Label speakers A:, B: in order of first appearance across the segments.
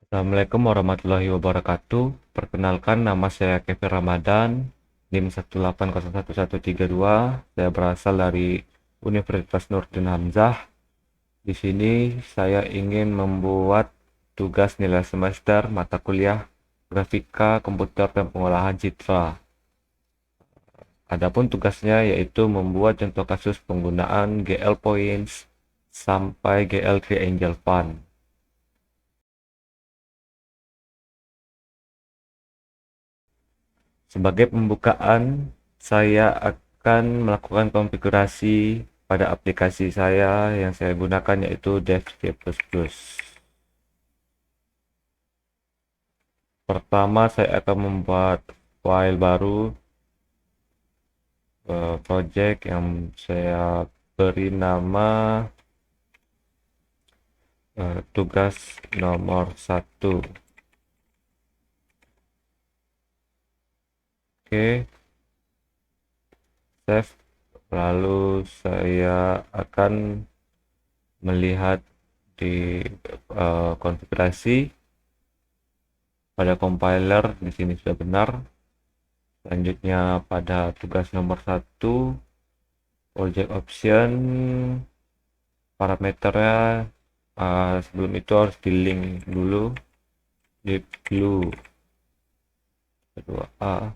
A: Assalamualaikum warahmatullahi wabarakatuh. Perkenalkan, nama saya Kevin Ramadan, NIM 1801132. Saya berasal dari Universitas Nurdin Hamzah. Di sini saya ingin membuat tugas nilai semester mata kuliah Grafika Komputer dan Pengolahan Citra. Adapun tugasnya yaitu membuat contoh kasus penggunaan GL Points sampai GL3 Angel Fund. Sebagai pembukaan, saya akan melakukan konfigurasi pada aplikasi saya yang saya gunakan yaitu Dev C++. Pertama, saya akan membuat file baru, project yang saya beri nama tugas nomor 1. Oke, save. Lalu saya akan melihat di konfigurasi pada compiler. Di sini sudah benar. Selanjutnya pada tugas nomor 1, project option, parameternya sebelum itu harus di link dulu, libglue 32a,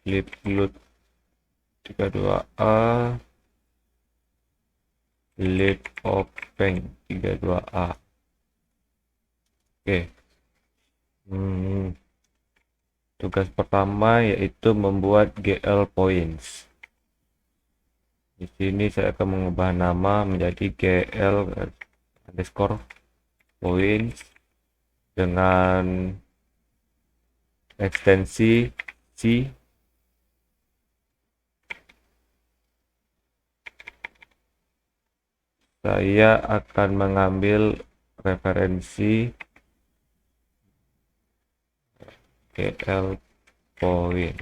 A: libglue 32a, libopen 32a. Oke. Tugas pertama yaitu membuat GL Points. Di sini saya akan mengubah nama menjadi GL underscore points dengan ekstensi C. Saya akan mengambil referensi GL point.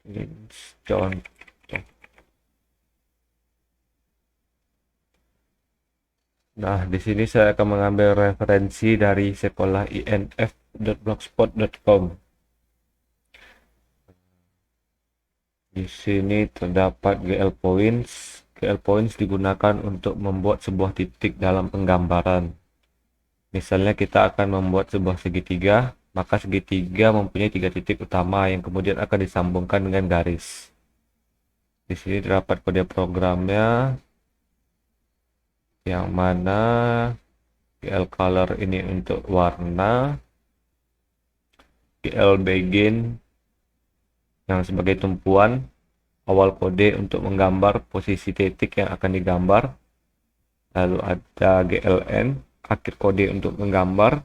A: Ini contoh. Nah, di sini saya akan mengambil referensi dari sekolah inf.blogspot.com. Di sini terdapat GL Points. GL Points digunakan untuk membuat sebuah titik dalam penggambaran. Misalnya kita akan membuat sebuah segitiga, maka segitiga mempunyai 3 titik utama yang kemudian akan disambungkan dengan garis. Di sini terdapat kode programnya, yang mana GL color ini untuk warna, GL begin yang sebagai tumpuan awal kode untuk menggambar posisi titik yang akan digambar, lalu ada GLN akhir kode untuk menggambar,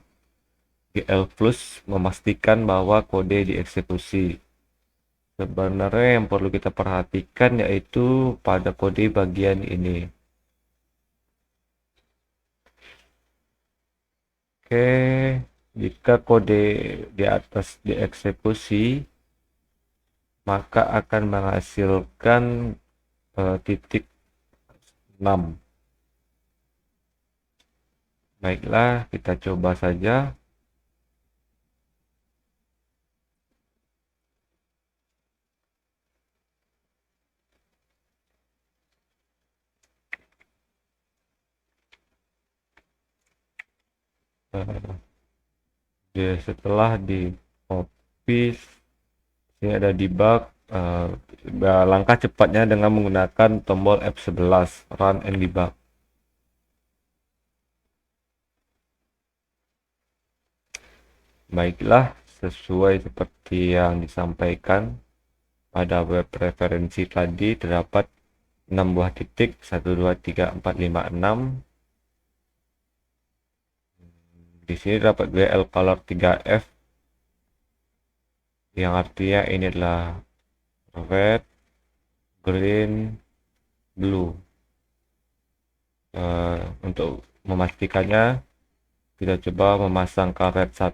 A: GL plus memastikan bahwa kode dieksekusi. Sebenarnya yang perlu kita perhatikan yaitu pada kode bagian ini. Oke, jika kode di atas dieksekusi, maka akan menghasilkan titik 6. Baiklah, kita coba saja. Setelah di copy, ini ada debug. Langkah cepatnya dengan menggunakan tombol F11 run and debug. Baiklah, sesuai seperti yang disampaikan pada web referensi tadi, terdapat 6 buah titik, 1 2 3 4 5 6. Di sini dapat GL color 3F, yang artinya ini adalah red, green, blue. Untuk memastikannya, kita coba memasang karet 1.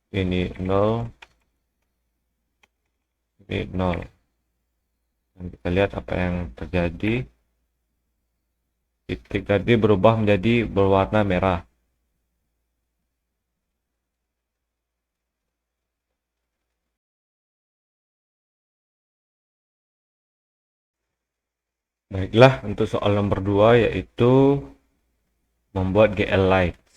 A: Ini 0, ini 0. Dan kita lihat apa yang terjadi. Titik tadi berubah menjadi berwarna merah. Baiklah, untuk soal nomor 2 yaitu membuat GL Lines.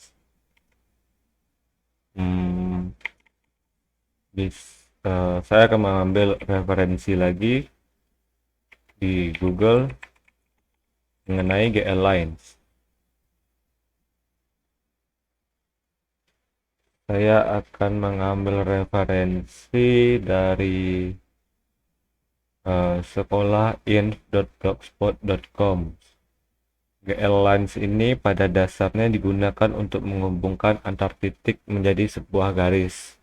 A: Saya akan mengambil referensi lagi di Google mengenai GL Lines. Saya akan mengambil referensi dari sekolahinf.blogspot.com. GL Lines ini pada dasarnya digunakan untuk menghubungkan antar titik menjadi sebuah garis.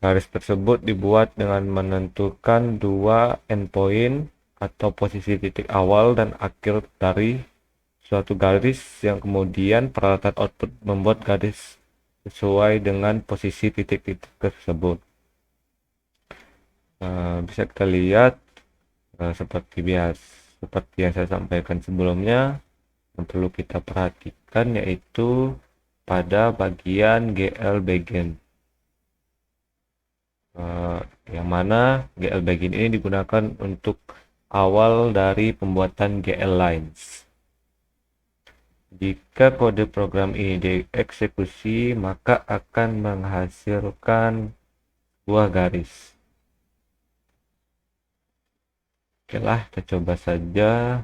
A: Garis tersebut dibuat dengan menentukan dua endpoint atau posisi titik awal dan akhir dari suatu garis, yang kemudian peralatan output membuat garis sesuai dengan posisi titik-titik tersebut. Bisa kita lihat seperti yang saya sampaikan sebelumnya, yang perlu kita perhatikan yaitu pada bagian GL Begin, yang mana GL Begin ini digunakan untuk awal dari pembuatan GL Lines. Jika kode program ini dieksekusi, maka akan menghasilkan buah garis. Oke lah, kita coba saja.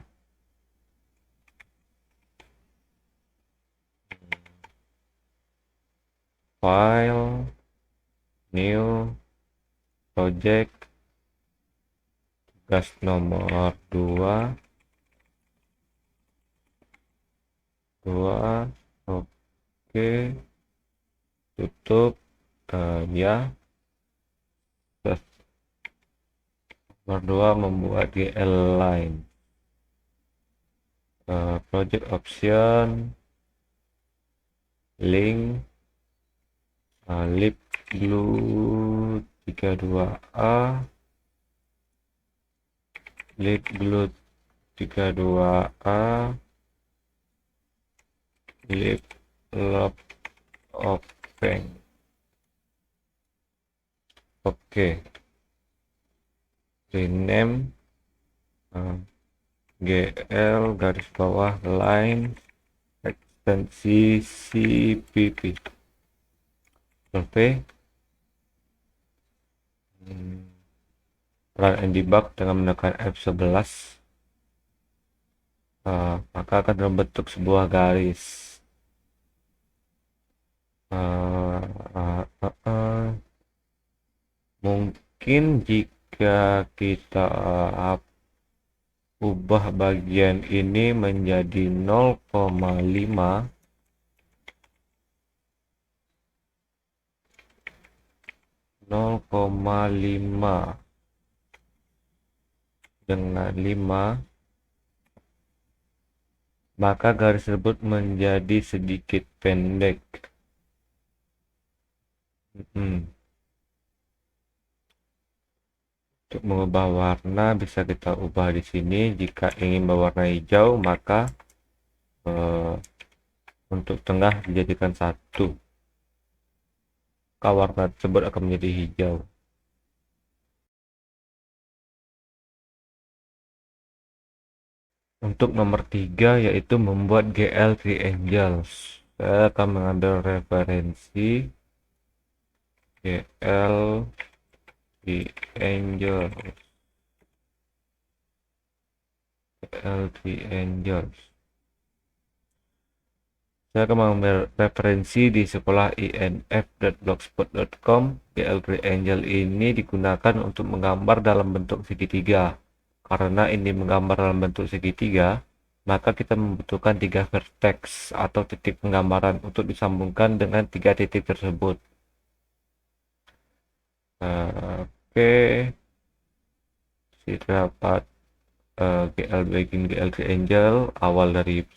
A: File, new, project, tugas nomor 2, oke, tutup, ya. Nomor 2, membuat GL line. Project option, link, lib glue 32a, lib glue 32a, lib log open. Oke, rename GL garis bawah line ekstensi CPP. Oke, run and debug dengan menekan F11, maka akan terbentuk sebuah garis. Mungkin jika kita ubah bagian ini menjadi 0,5 dengan 5, maka garis tersebut menjadi sedikit pendek. Untuk mengubah warna bisa kita ubah di sini. Jika ingin berwarna hijau, maka untuk tengah dijadikan 1, maka warna tersebut akan menjadi hijau. Untuk nomor 3 yaitu membuat GL Triangles. Saya akan mengambil referensi GL Triangles. Saya akan mengambil referensi di sekolah inf.blogspot.com. GL Triangle ini digunakan untuk menggambar dalam bentuk segitiga. Karena ini menggambar dalam bentuk segitiga, maka kita membutuhkan 3 vertex atau titik penggambaran untuk disambungkan dengan 3 titik tersebut. Oke, terdapat GL Begin, GL Triangle awal dari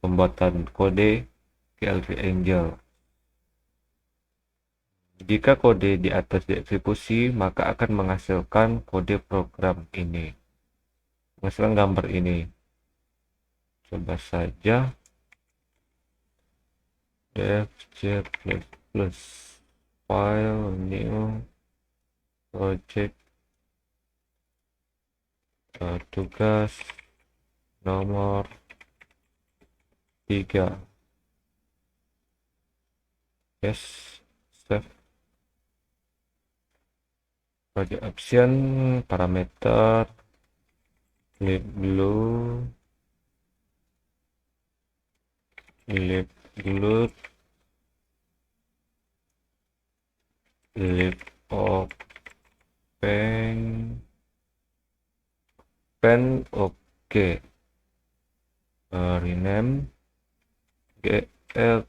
A: pembuatan kode GL Triangle. Jika kode di atas dieksekusi, maka akan menghasilkan kode program ini, menghasilkan gambar ini. Coba saja dev c++ file new project, tugas nomor 3. Yes, save. Project option, parameter lib blue, lib glue, lib open pen. Oke. Rename gl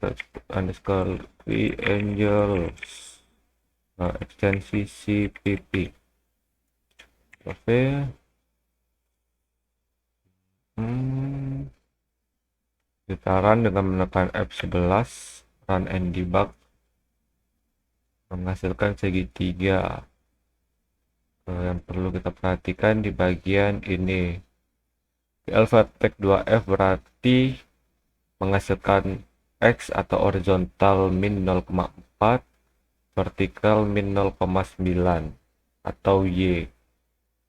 A: underscore angels, ekstensi cpp. Oke. Kita run dengan menekan F11, run and debug, menghasilkan segitiga. Yang perlu kita perhatikan di bagian ini, gl vertex 2f berarti menghasilkan X atau horizontal min 0,4, vertikal min 0,9 atau Y.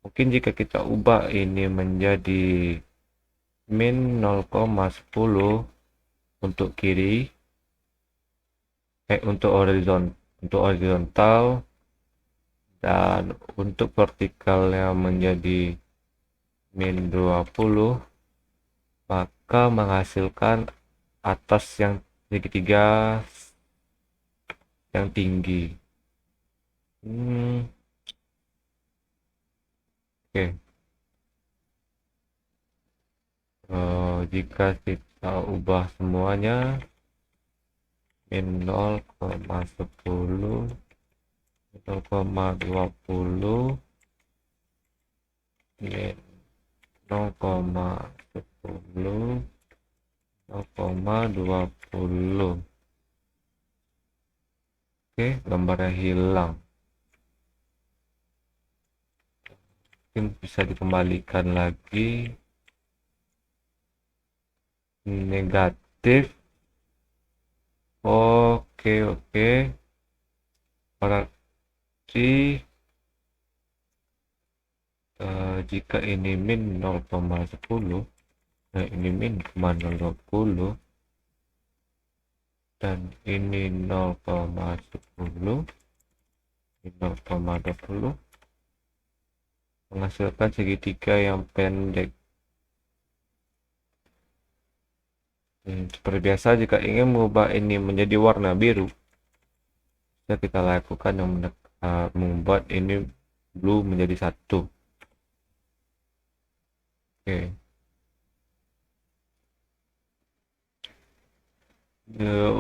A: Mungkin jika kita ubah ini menjadi min 0,10 untuk kiri, untuk horizontal, dan untuk vertikalnya menjadi min 20, maka menghasilkan atas yang segitiga yang tinggi. Oke. Jika kita ubah semuanya min 0,10, 0,20, min 0,10, 0,20. Oke, gambarnya hilang. Mungkin bisa dikembalikan lagi. Negatif. Oke. Berarti jika ini min 0,10, nah ini min 0,20, dan ini 0,10, ini 0,20, menghasilkan segitiga yang pendek. Seperti biasa, jika ingin mengubah ini menjadi warna biru, bisa kita lakukan yang membuat ini blue menjadi 1. Oke.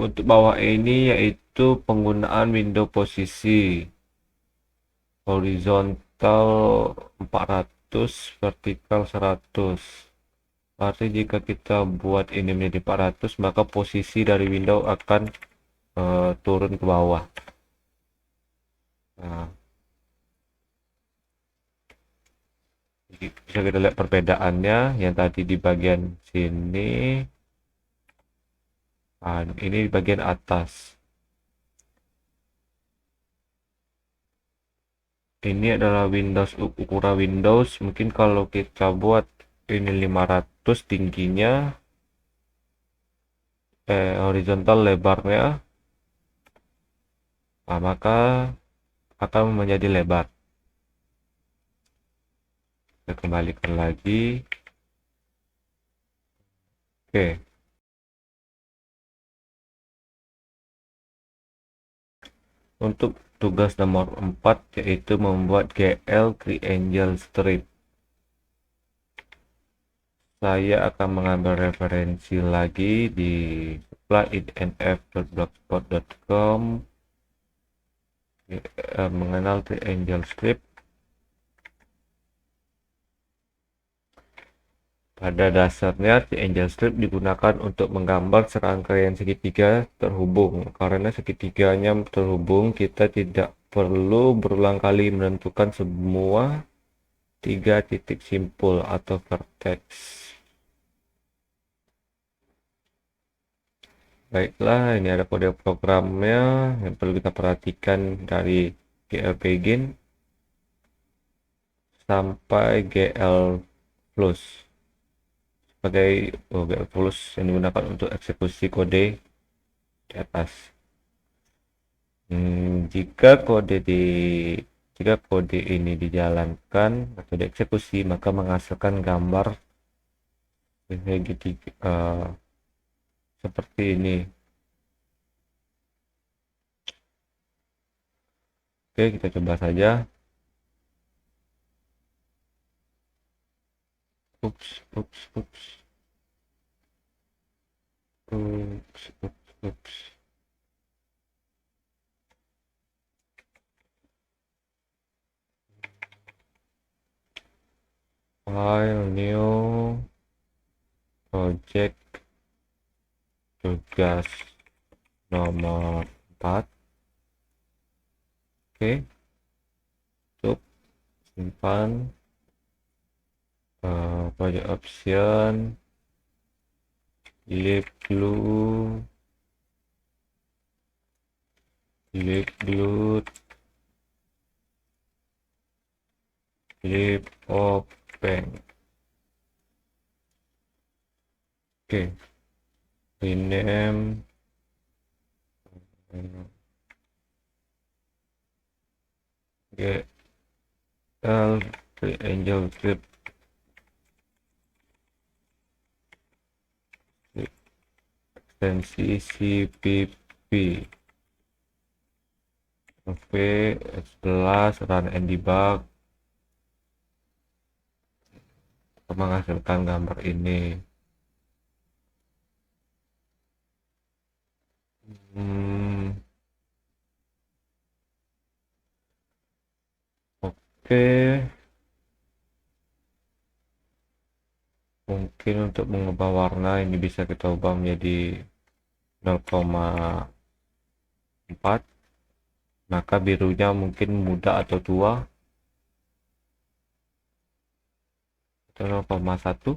A: Untuk bawah ini yaitu penggunaan window posisi horizontal 400, vertikal 100. Berarti jika kita buat ini menjadi 400, maka posisi dari window akan turun ke bawah. Nah, bisa kita lihat perbedaannya, yang tadi di bagian sini, ini di bagian atas. Ini adalah Windows, ukuran Windows. Mungkin kalau kita buat ini 500 tingginya, horizontal lebarnya, maka akan menjadi lebar. Kita kembalikan lagi. Oke. Untuk tugas nomor 4 yaitu membuat GL Triangle Strip. Saya akan mengambil referensi lagi di supplyinf.blogspot.com, mengenal Triangle Strip. Pada dasarnya, triangle strip digunakan untuk menggambar serangkaian segitiga terhubung. Karena segitiganya terhubung, kita tidak perlu berulang kali menentukan semua 3 titik simpul atau vertex. Baiklah, ini ada kode programnya yang perlu kita perhatikan dari GL Begin sampai GL Plus. Sebagai GL Plus yang digunakan untuk eksekusi kode di atas. Jika kode ini dijalankan atau dieksekusi, maka menghasilkan gambar segitiga seperti ini. Oke, kita coba saja. Ups, ups, ups. Ups, ups, ups. File, new, project, tugas nomor 4. Oke, tutup, simpan. Project option, delete glue, delete glue, delete open. Oke, rename GL triangle strip ekstensi CPP. Oke, S11 run and debug menghasilkan gambar ini. Oke, mungkin untuk mengubah warna ini bisa kita ubah menjadi 0,4, maka birunya mungkin muda atau tua, atau 0,1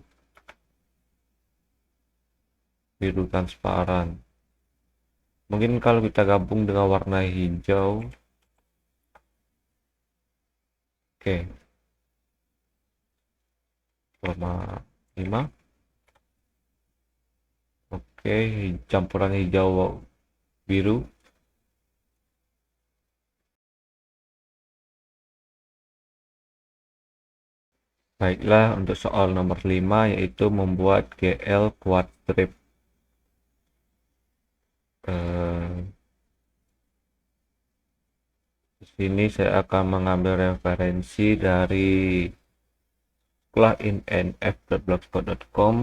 A: biru transparan. Mungkin kalau kita gabung dengan warna hijau, oke, 0,5. Oke, campuran hijau biru. Baiklah, untuk soal nomor 5 yaitu membuat GL quad strip. Di sini saya akan mengambil referensi dari sekolah.inf.blogspot.com.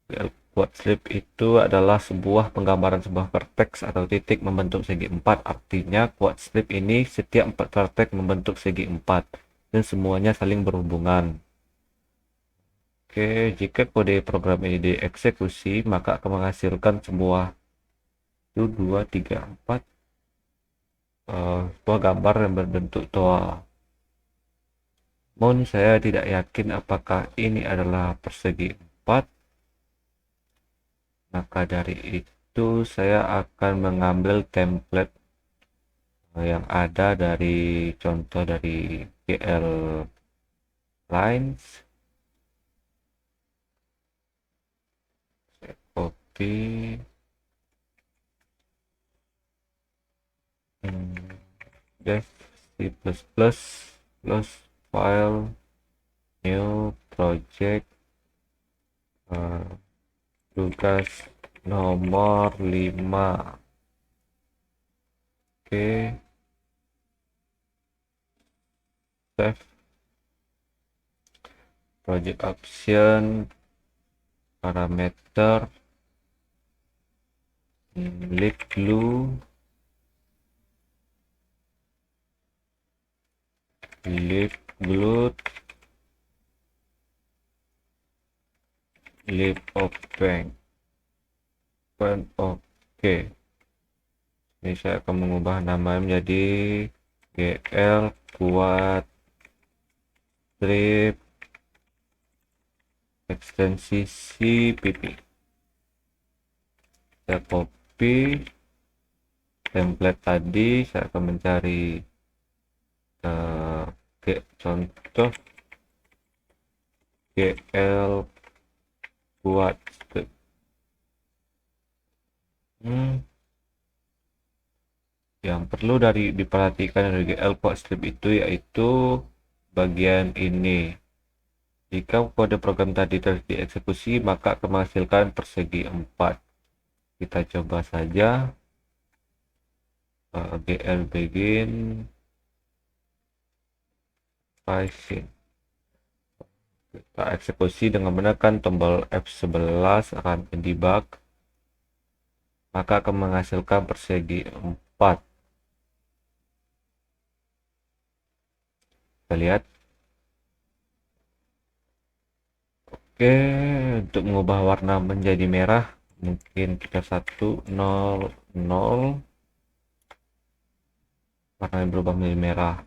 A: GL quad strip itu adalah sebuah penggambaran sebuah vertex atau titik membentuk segi 4. Artinya quad strip ini setiap 4 vertex membentuk segi 4 dan semuanya saling berhubungan. Oke, jika kode program ini dieksekusi, maka akan menghasilkan sebuah 1, 2, 3, 4 sebuah gambar yang berbentuk toa. Namun saya tidak yakin apakah ini adalah persegi 4. Maka dari itu saya akan mengambil template yang ada dari contoh dari GL Lines. Saya copy. Dev C++ plus file new project tugas nomor 5. Oke, save. Project option, parameter, lip glue, lip glue, lip open. Oke, ini saya akan mengubah namanya menjadi GL kuat strip ekstensi CPP. Saya copy template tadi, saya akan mencari contoh GL kuat strip. Yang perlu diperhatikan dari GL quad strip itu yaitu bagian ini. Jika kode program tadi terus dieksekusi, maka akan menghasilkan persegi 4. Kita coba saja. GL begin pricing. Kita eksekusi dengan menekan tombol F11 akan debug, maka akan menghasilkan persegi 4. Kita lihat. Oke, untuk mengubah warna menjadi merah, mungkin kita 100 warnanya berubah menjadi merah.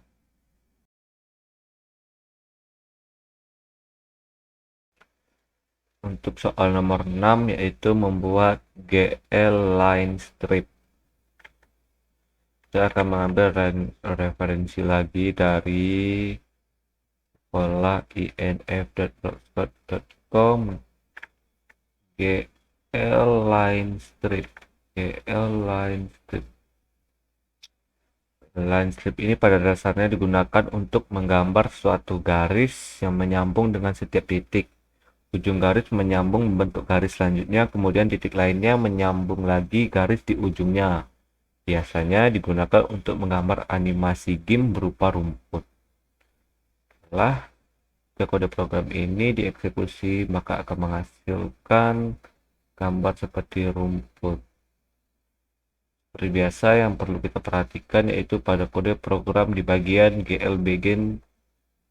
A: Untuk soal nomor 6 yaitu membuat GL line strip. Saya akan mengambil referensi lagi dari sekolah inf.blogspot.com. GL line strip. Line strip ini pada dasarnya digunakan untuk menggambar suatu garis yang menyambung dengan setiap titik. Ujung garis menyambung membentuk garis selanjutnya, kemudian titik lainnya menyambung lagi garis di ujungnya. Biasanya digunakan untuk menggambar animasi game berupa rumput. Setelah kode program ini dieksekusi, maka akan menghasilkan gambar seperti rumput. Seperti biasa, yang perlu kita perhatikan yaitu pada kode program di bagian GL begin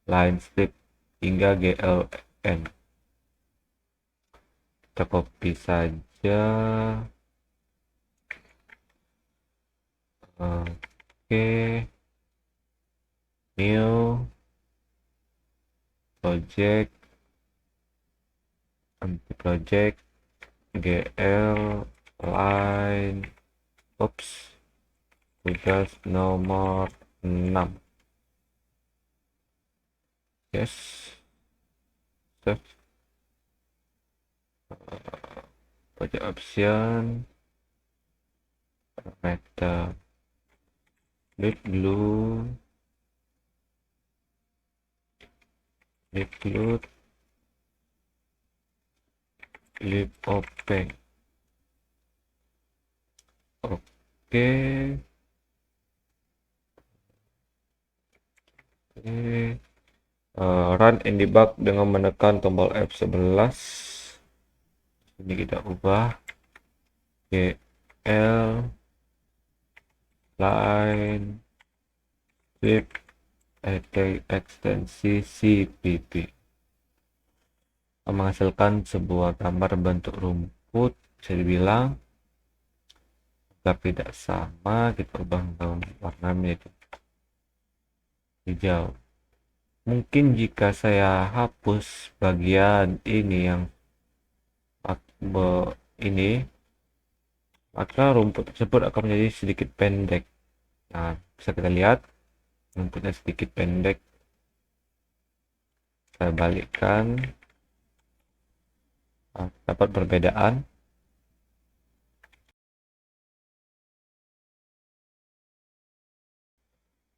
A: line strip hingga GLN. Kita copy saja. Oke, new project, empty project, GL line, tugas nomor 6. Yes, save. Project option, parameter lip blue, lip open. Oke. Run and debug dengan menekan tombol F11. Ini kita ubah GL line strip ekstensi CPP. Menghasilkan sebuah gambar bentuk rumput, bisa dibilang agar tidak sama, kita ubah warna menjadi hijau. Mungkin jika saya hapus bagian ini yang ini, maka rumput tersebut akan menjadi sedikit pendek. Nah, bisa kita lihat rumputnya sedikit pendek. Saya balikkan, dapat perbedaan.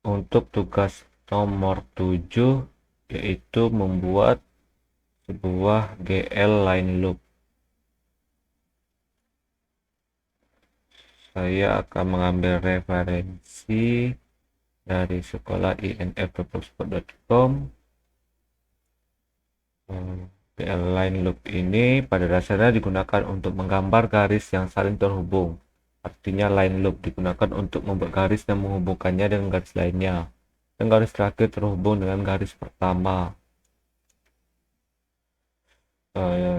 A: Untuk tugas nomor 7 yaitu membuat sebuah GL line loop. Saya akan mengambil referensi dari sekolah inf.blogspot.com. GL line loop ini pada dasarnya digunakan untuk menggambar garis yang saling terhubung. Artinya line loop digunakan untuk membuat garis dan menghubungkannya dengan garis lainnya, dan garis terakhir terhubung dengan garis pertama.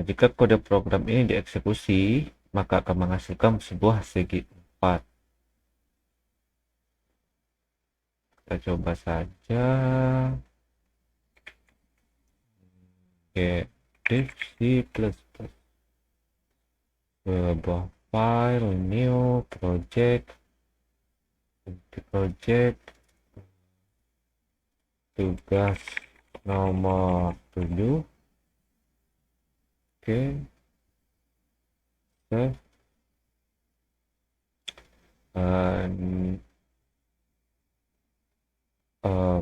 A: Jika kode program ini dieksekusi, maka akan menghasilkan sebuah segi 4. Kita coba saja. Oke, div C++. Sebuah file, new, project, tugas nomor 7. Oke, save.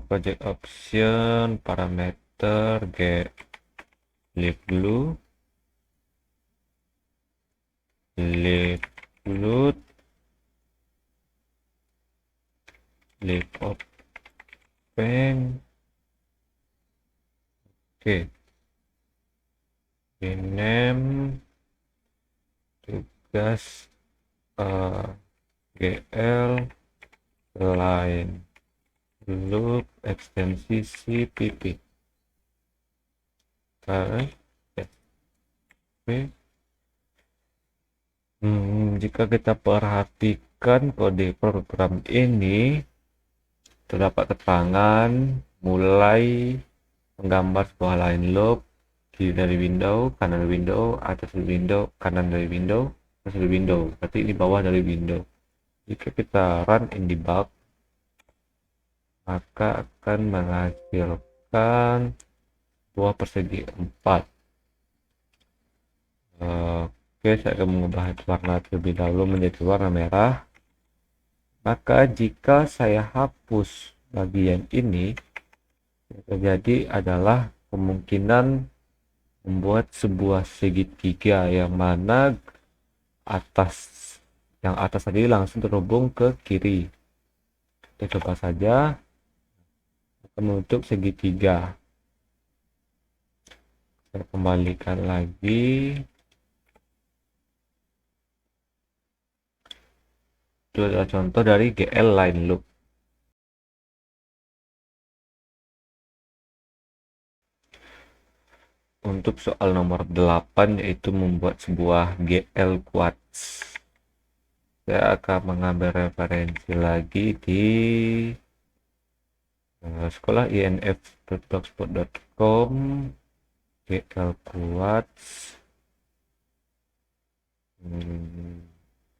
A: Project option, parameter, get leave blue, leave load, leave open. Oke, rename tugas GL line loop ekstensi CPP. Jika kita perhatikan kode program ini, terdapat keterangan mulai menggambar sebuah line loop, kiri dari window, kanan dari window, atas dari window, kanan dari window, atas dari window. Berarti ini bawah dari window. Jika kita run in debug, maka akan menghasilkan buah persegi 4. Oke, saya akan mengubah warna terlebih dahulu menjadi warna merah. Maka jika saya hapus bagian ini, yang terjadi adalah kemungkinan membuat sebuah segitiga yang mana yang atas tadi langsung terhubung ke kiri. Kita coba saja membentuk segitiga. Saya kembalikan lagi. Itu adalah contoh dari GL line loop. Untuk soal nomor 8, yaitu membuat sebuah GL quartz. Saya akan mengambil referensi lagi di sekolah inf.blogspot.com. GL quartz.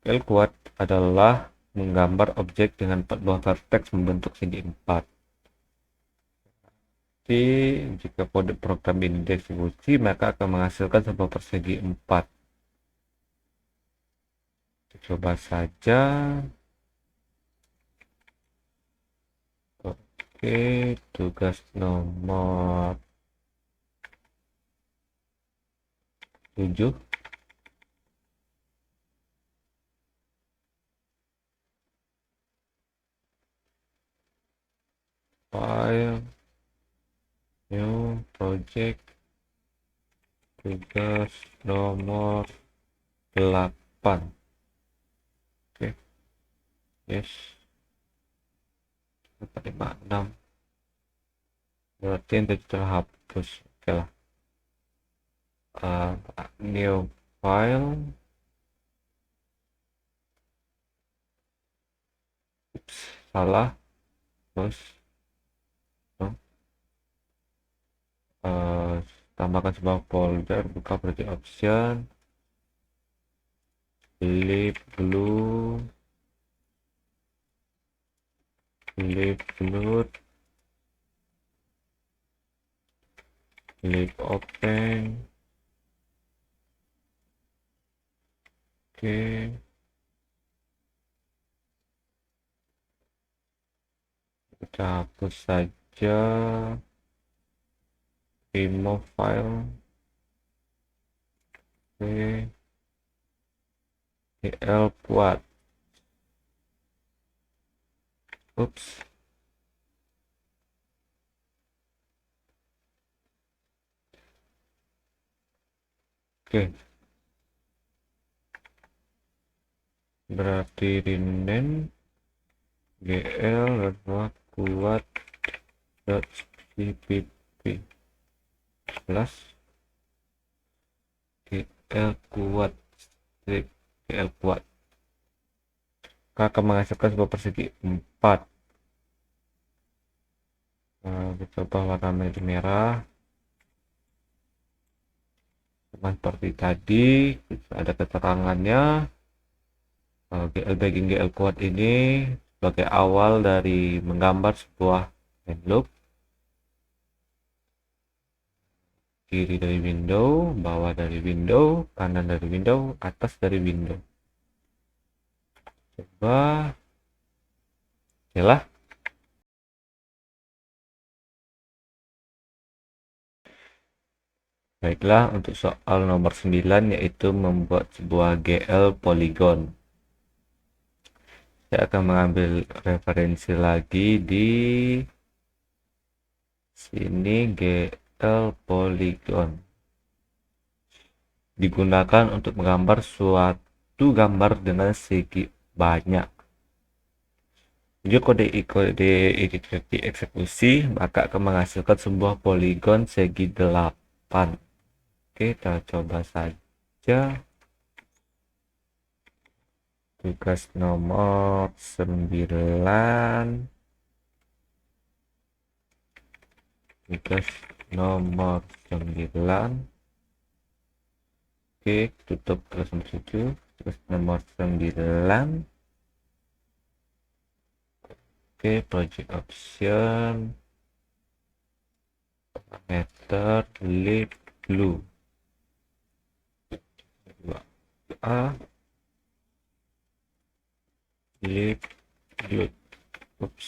A: GL quartz adalah menggambar objek dengan 4 buah vertex membentuk segi 4. Jadi, jika kode program ini dieksekusi, maka akan menghasilkan sebuah persegi 4. Kita coba saja. Oke, tugas nomor 7. File, new, project, tugas nomor 8. Oke, yes. 456. Berarti yang tadi terhapus. Oke lah. New file. Ups, salah. Terus tambahkan sebuah folder, buka project option, leave blue, leave load, leave open. Oke, kita hapus saja, remove file. Oke, GL buat. Ups. Oke. Berarti rename GL buat .cpp plus GL kuat, strip GL kuat. Akan menghasilkan sebuah persegi 4. Kita coba warna merah. Sama seperti tadi, ada keterangannya. GL bagging GL kuat ini sebagai awal dari menggambar sebuah main loop. Kiri dari window, bawah dari window, kanan dari window, atas dari window. Coba, yalah. Baiklah, untuk soal nomor 9 yaitu membuat sebuah GL polygon. Saya akan mengambil referensi lagi di sini, GL polygon. Digunakan untuk menggambar suatu gambar dengan segi banyak. Jika kode dieksekusi, maka akan menghasilkan sebuah poligon segi 8. Oke, kita coba saja. Tugas nomor 9. Tugas nomor 9. Oke, tutup tugas nomor 7. Tugas nomor 9. Oke, project option. Parameter lip blue. A lip blue. Oops.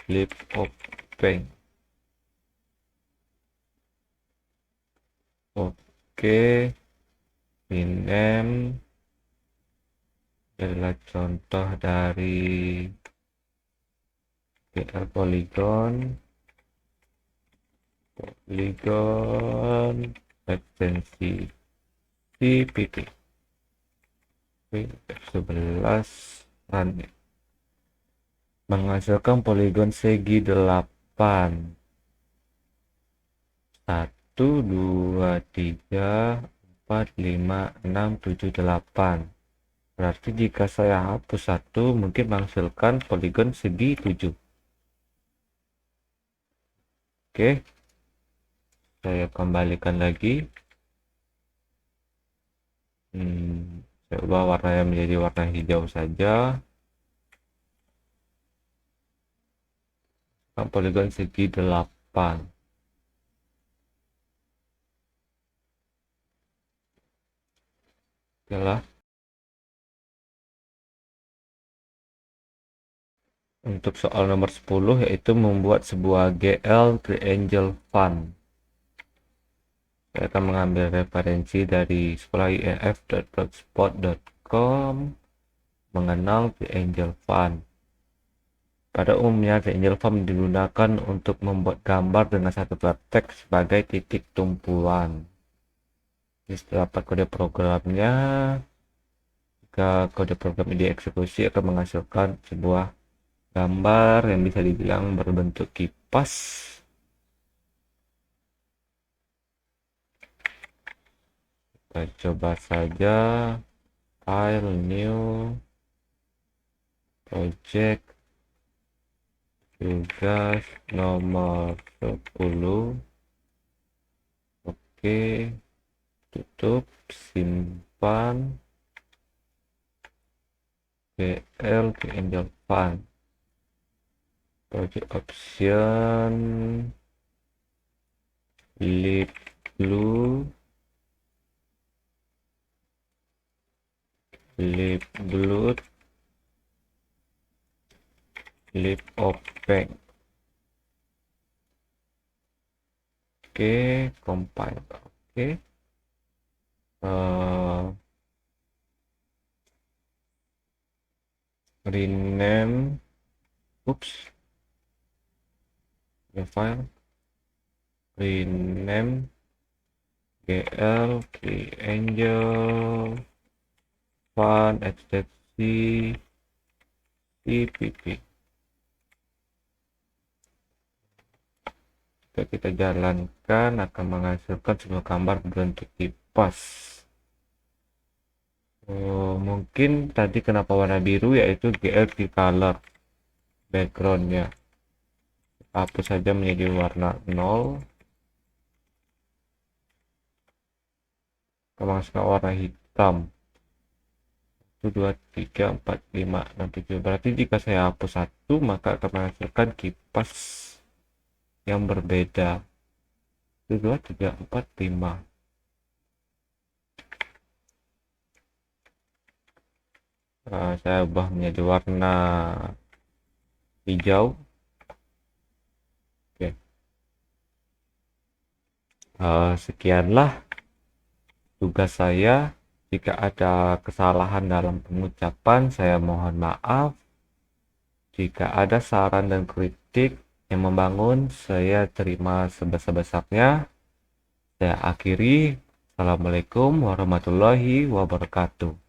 A: Lip open. Oke, rename adalah contoh dari GL polygon ekstensi CPP. F11 run. Menghasilkan poligon segi 8. 1, 2, 3, 4, 5, 6, 7, 8. Berarti jika saya hapus 1, mungkin menghasilkan poligon segi 7. Oke, saya kembalikan lagi. Saya ubah warnanya menjadi warna hijau saja. Poligon segi 8. Oke. Untuk soal nomor 10 yaitu membuat sebuah GL Triangle Fun. Saya akan mengambil referensi dari sekolahinf.blogspot.com mengenal Triangle Fun. Pada umumnya Triangle Fun digunakan untuk membuat gambar dengan satu vertex sebagai titik tumpuan. Jadi setelah kode programnya, jika kode program ini dieksekusi akan menghasilkan sebuah gambar yang bisa dibilang berbentuk kipas. Kita coba saja, file, new, project, tugas nomor 10. Oke, tutup, simpan, GL Triangle Fun. Project option lip blue, lip open. Oke, compile. Oke, rename. Oops, the file rename GL Triangle Fun ekstensi CPP. Jika kita jalankan akan menghasilkan sebuah gambar berbentuk kipas. Mungkin tadi kenapa warna biru, yaitu GL key color backgroundnya. Hapus saja menjadi warna 0. Kita masukkan warna hitam. 1, 2, 3, 4, 5, 6, 7. Berarti jika saya hapus 1, maka akan menghasilkan kipas yang berbeda. 1, 2, 3, 4, 5. Saya ubah menjadi warna hijau. Oke. Sekianlah tugas saya. Jika ada kesalahan dalam pengucapan, saya mohon maaf. Jika ada saran dan kritik yang membangun, saya terima sebesar-besarnya. Saya akhiri. Assalamualaikum warahmatullahi wabarakatuh.